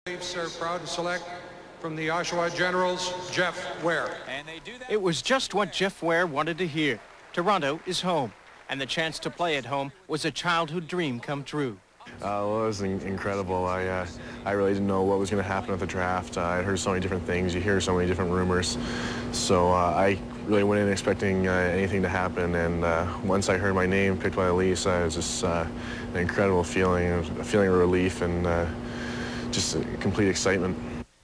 Leafs are proud to select from the Oshawa Generals, Jeff Ware. It was just what Jeff Ware wanted to hear. Toronto is home, and the chance to play at home was a childhood dream come true. Well, it was incredible. I really didn't know what was going to happen at the draft. I heard so many different things. You hear so many different rumors. So I really went in expecting anything to happen. And once I heard my name picked by the Leafs, it was just an incredible feeling, a feeling of relief and just complete excitement.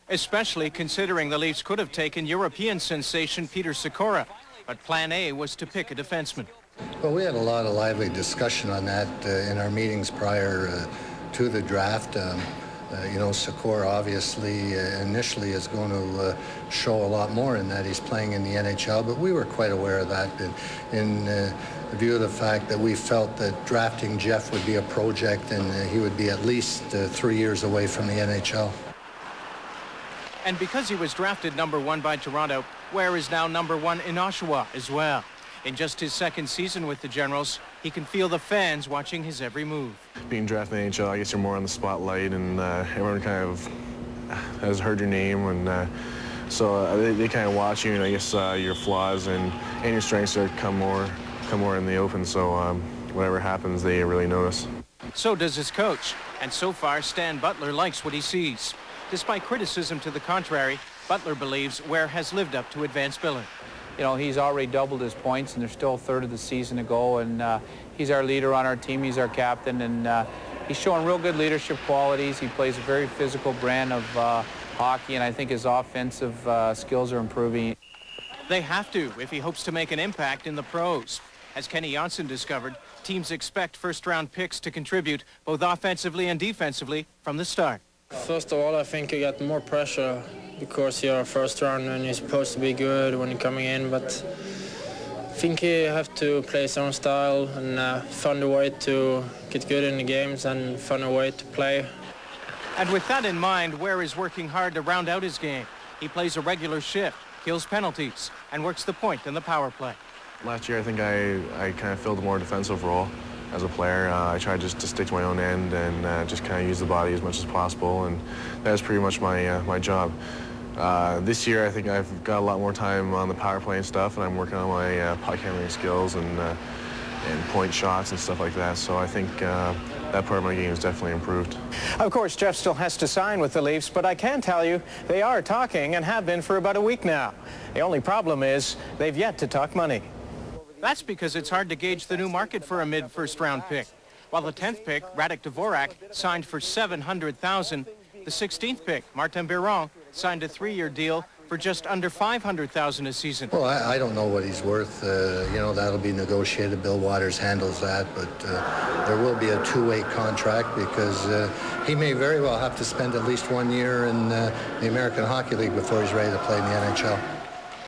Especially considering the Leafs could have taken European sensation Peter Sikora, but plan A was to pick a defenseman. Well, we had a lot of lively discussion on that in our meetings prior to the draft. You know, Sikora obviously initially is going to show a lot more in that he's playing in the NHL, but we were quite aware of that in view of the fact that we felt that drafting Jeff would be a project and he would be at least 3 years away from the NHL. And because he was drafted #1 by Toronto, Ware is now #1 in Oshawa as well. In just his second season with the Generals, he can feel the fans watching his every move. Being drafted in the NHL, I guess you're more on the spotlight, and everyone kind of has heard your name, and so they kind of watch you, and I guess your flaws and your strengths are come more in the open. So whatever happens, they really notice. So does his coach, and so far Stan Butler likes what he sees. Despite criticism to the contrary, Butler believes Ware has lived up to advanced billing. You know, he's already doubled his points, and there's still a third of the season to go, and he's our leader on our team. He's our captain, and he's showing real good leadership qualities. He plays a very physical brand of hockey, and I think his offensive skills are improving. They have to if he hopes to make an impact in the pros. As Kenny Janssen discovered, teams expect first-round picks to contribute both offensively and defensively from the start. First of all, I think you get more pressure because you're first round and you're supposed to be good when you're coming in, but I think you have to play his own style and find a way to get good in the games and find a way to play. And with that in mind, Ware is working hard to round out his game. He plays a regular shift, kills penalties, and works the point in the power play. Last year, I think I kind of filled a more defensive role as a player. I tried just to stick to my own end and just kind of use the body as much as possible, and that was pretty much my job. This year, I think I've got a lot more time on the power play and stuff, and I'm working on my puck handling skills and point shots and stuff like that. So I think that part of my game has definitely improved. Of course, Jeff still has to sign with the Leafs, but I can tell you they are talking and have been for about a week now. The only problem is they've yet to talk money. That's because it's hard to gauge the new market for a mid-first-round pick. While the 10th pick, Radek Dvorak, signed for $700,000, the 16th pick, Martin Biron, signed a 3-year deal for just under $500,000 a season. Well, I don't know what he's worth. You know, that'll be negotiated. Bill Waters handles that, but there will be a two-way contract because he may very well have to spend at least 1 year in the American Hockey League before he's ready to play in the NHL.